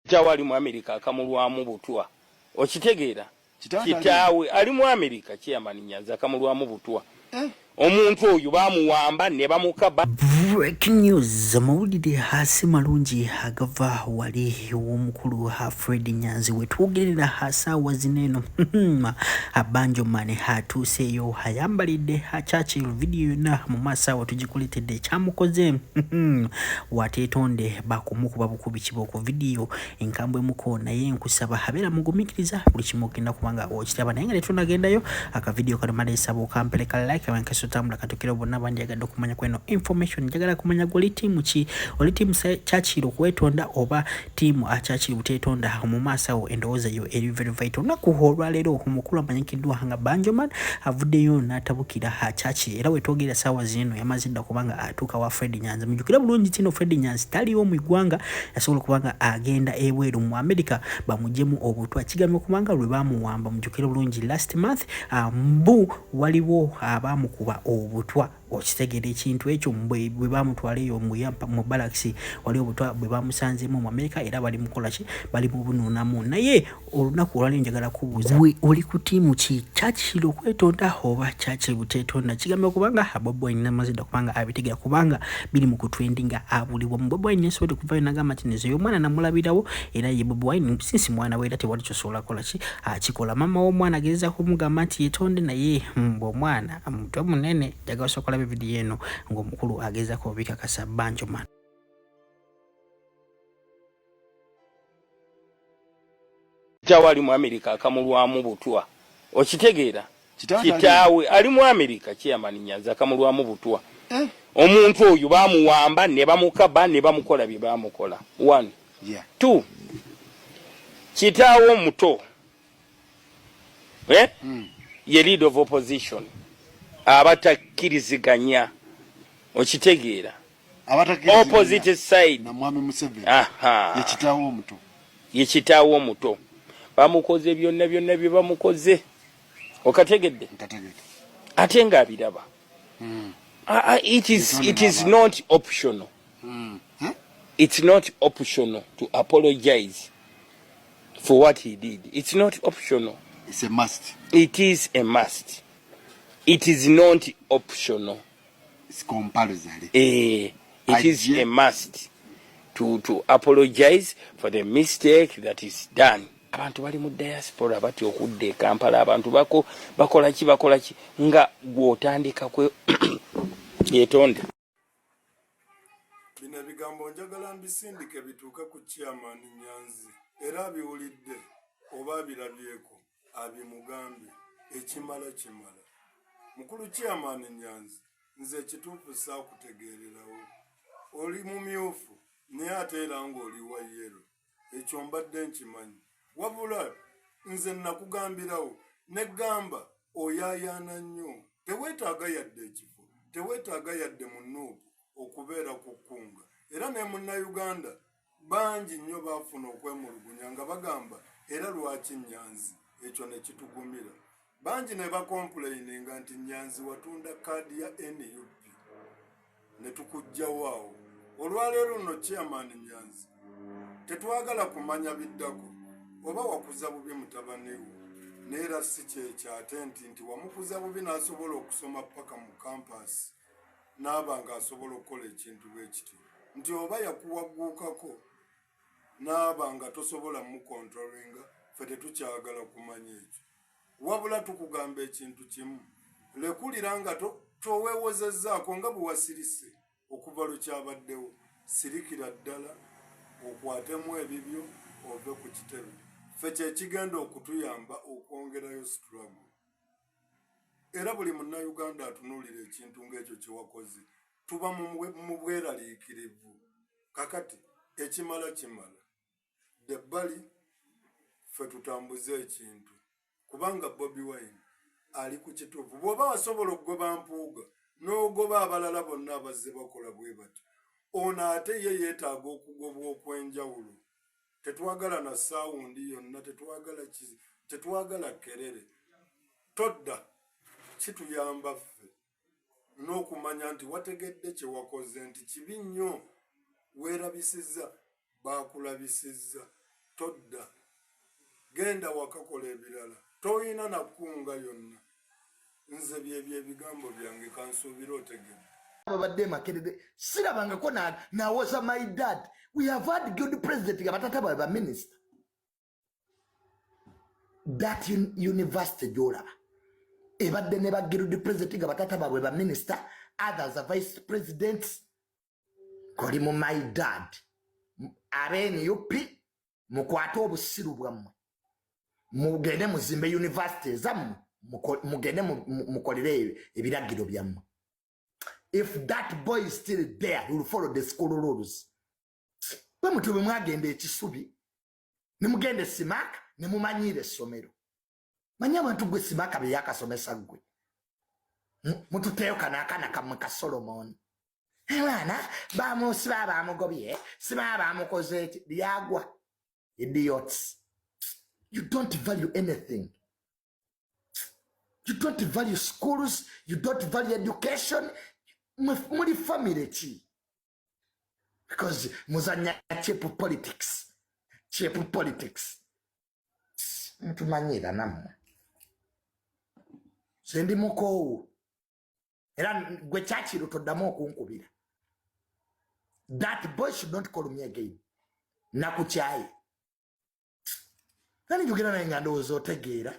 Kitaawe mu America akamulwamu butwa. Okitegeera? Kitaawe ali mu America Chairman Nyanzi akamulwamu butwa. Omuntu oyo bamuwamba ne bamukaba. Breaking news amawulire hasi malungi agava wali w'omukulu Fred Nyanzi wetwogerera hasaawa zineno abanjo mane hatuuseeyo ayambalidde Churchill video yonna mu maaso tugikuletedde ekyamukoze wateetonde bakumukuba bukubi kiboko video enkambwe muko naye nkusaba abeera mugumikiriza buli kimu ogenda kubanga okitaba naye nga tetunagendayo aka video kano malesaba okampeleka like abankasotambula katokera bonna banjagadde okumanya kweno information njagala kumanya goli timu ki oli timu Churchill okwetonda oba timu Churchill butetonda mu maaso endowooza yo eri very vital nakuholwa leero omukulu amanyikiddwa nga Banjoman avuddeyo n'atabukira Churchill era wetwogerera saawa zino yamazidda kubanga atuuka wa Fred Nyanzi mujukira bulungi tino Fred Nyanzi taliwo mu ggwanga yasobola kubanga agenda ebweru mu America bamujjemu obutwa kigamye kubanga lwe bamuwamba mujukira bulungi last month mbu waliwo abamukuba obutwa okitegeera ekintu ekyo bwe bamutwala eyo mu Balaxi wali obutwa bwe bamusanzemu mu America era bali mukola ki bali mu bunuunamu naye olunaku olwali njagala kubuuza oli ku tiimu ki Churchill okwetonda oba Churchill buteetonda kigambe kubanga Bobi Wine namazidde kubanga abitegera kubanga biri mu kutrendinga abuliwo mu Bobi Wine nesobola kuvayo nagamba ati nezo y'omwana namulabirawo era ye Bobi Wine sinsi mwana we era tewali kyosobola kola ki akikola mama w'omwana agezeza kumugamba nti yetonde naye omwana omuntu omunene njagala sokola video eno ng'omukulu ageza ko bikakasa Banjoman. Kitaawe ali mu America akamulwamu butwa. Okitegeera? Kitaawe ali mu America Chairman Nyanzi akamulwamu butwa. Omuntu oyo bamuwamba ne bamukaba ne bamukola bye bamukola. 1 2 Kitaawe omuto ye leader of opposition abatakkiriziganya okitegeera opposite side na Mwami Museveni ye kitaawe omuto bamukoze byonna bye bamukoze okategedde ate nga abiraba it is not optional it's not optional to apologize for what he did. It's not optional, it's a must. It is a must. It is not optional. It's compulsory. It is a must to apologize for the mistake that is done. Abantu bali mu diaspora bati okudde Kampala abantu bakola ki nga gwotandika kwe yetonde. Bino bigambo njagala mbisindike bituuka ku Chairman Nyanzi era biwulidde oba birabyeko abimugambe ekimala kimala. Mukulu Chairman Nyanzi nze kituufu saakutegeererawo oli mumyufu naye ate era ng'oli wa yero ekyo mbadde nkimanyi wabula nze nakugambirawo negamba oyaayaana nnyo teweetaaga yadde ekifo teweetaaga yadde munuupu okubeera ku kkunga era ne munnayuganda bangi nnyo baafuna okwemulugunya nga bagamba era lwaki Nyanzi ekyo ne kitugumira bangi ne bakomplaininga nti Nyanzi watunda kaadi ya NUP ne tukujjawo awo olwaleero nno Chairman Nyanzi tetwagala kumanya biddako oba wakuza bubi mutabani wo neera si kyekyate nti wamukuza bubi n'asobola okusoma paka mu kampasi n'aba ng'asobola okukola ekintu bwekityo nti oba yakuwagguukako n'aba nga tosobola mukontrolinga ffe tetukyagala kumanya ekyo wabula tukugamba ekintu kimu lekulira nga toweewozezzaako nga bwe wasirise okuva lukyabaddewo sirikira ddala okwatemu ebibyo ove ku kitebe ffe kyekigenda okutuyamba okwongerayo struggle era buli munnayuganda atunuulira ekintu ng'ekyo kyewakoze tuba mu bweraliikirivu kakati ekimala kimala debbali ffe tutambuze ekintu kubanga Bobi Wine ali ku kituufu bw'oba wasobola okugoba mpuuga n'ogoba abalala bonna abazze bakola bwe bati ono ate ye yeetaaga okugobwa okw'enjawulo tetwagala na saawundi yonna tetwagala kerere todda kituyamba ffe n'okumanya nti wategedde kye wakoze nti kibi nnyo weerabisizza bakulabisizza todda genda wakakola ebirala toyina nakunga yonna nze byebyo ebigambo byange kansuubira otegedde babadde Makerere sirabangako nawoza my dad. We have had good president abatata ba minister that university gyolaba ebadde ne bagirudi president abatata ba minister, others are vice presidents. Koli mu my dad abeni yupi mukwata obusiru bwammwe mugende muzimbe university zammwe mugende mukolere ebiragiro byammwe. If that boy is still there, he will follow the school rules. Bamutube mwagende ekisubi nimugende simaka nimumanyire somero manya abantu gwe simaka be yakasomesa gwe mututeyo kana kamwe ka Solomon bana bamusiba bamugobye siba bamukoze lyagwa idiots. You don't value anything. You don't value schools, you don't value education. Muri family chi because muzanya cheap politics mtumanyira namwe sendi muko era gwe chachi rutodamo kunkubira. That boy should not call me again nakuchai nani jugina na ngandozo tegera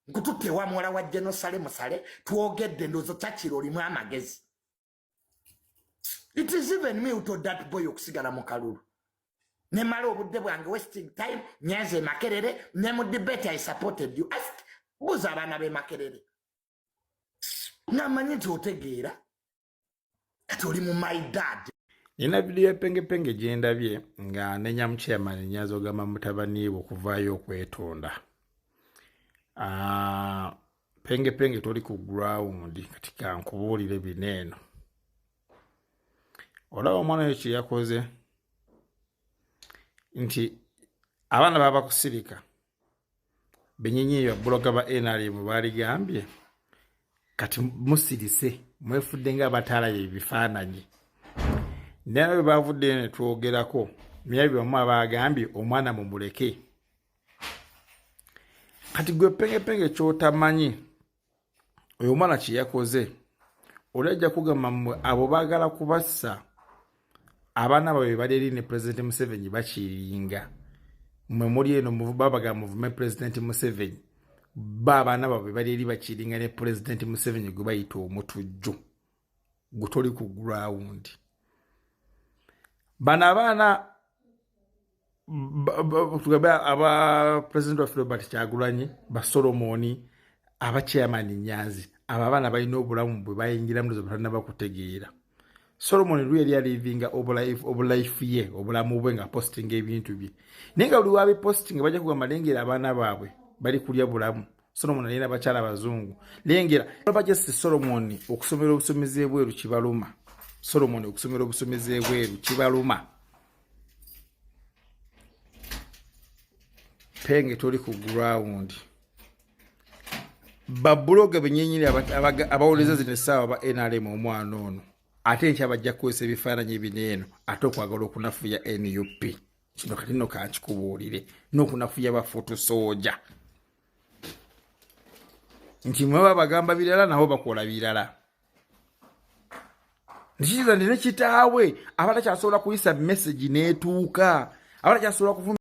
nkutute wa mwala wa Jerusalem sale tuogedde ndozo chachi limu amagezi. It is even me who told that boy okusigala mu kalulu. Ne malo obudde bwange wasting time nyanze Makerere ne mu debate I supported you. Ask buza abana be Makerere. Namanyi otegeera kati oli mu my dad. Nina video penge gyendabye nga nenya mu chairman nyazo gamba mutabani wo kuvaayo okwetonda. Penge toli ku ground katika nkubuulire bineno. Olaba omwana ekyo yakoze nti abaana baba kusirika benyinyi ya bloga ba NRM bali gambye kati musirise mwefudde nga batala ebifaananyi naye bavudde ne twogerako myabi bamu abagambye omwana mumuleke kati gwe penge kyotamanyi oyo mwana kye yakoze olajja kugamba abo baagala kubassa abana babe badeli ne President Museveni bachiringa mmuli eno babaga movement President Museveni abana babe badeli bachiringa ne President Museveni gwe bayita omutujju gutoli ku ground bana tugaba aba President of Robert Kyagulanyi ba Solomoni aba chairman Nyanzi aba bana balina obulamu bwe bayingira mu zobana bakutegeera. Solomon really living life ye obulamu bwe nga posting ebintu bye nenga buli wabi posting bajja kugamba lengera abana baabwe bali kulya bulamu. Solomon alina bachala bazungu lengera bajja Solomon okusomera obusomeze bweru kibaluma. Solomon okusomera obusomeze bweru kibaluma. Penge toli ku ground babuloga benyenyiri abawoleza zine sawa ba NRM omwana ono ate nkyabajja kwesa ebifaananyi bineno ate okwagala okunafuya NUP kino kati nno kankikubuulire n'okunafuya bafutu soja nti mweba bagamba birala nabo bakola birala nkikiza ndine kitaawe abatakyasobola kuyisa message n'etuuka abatakyasobola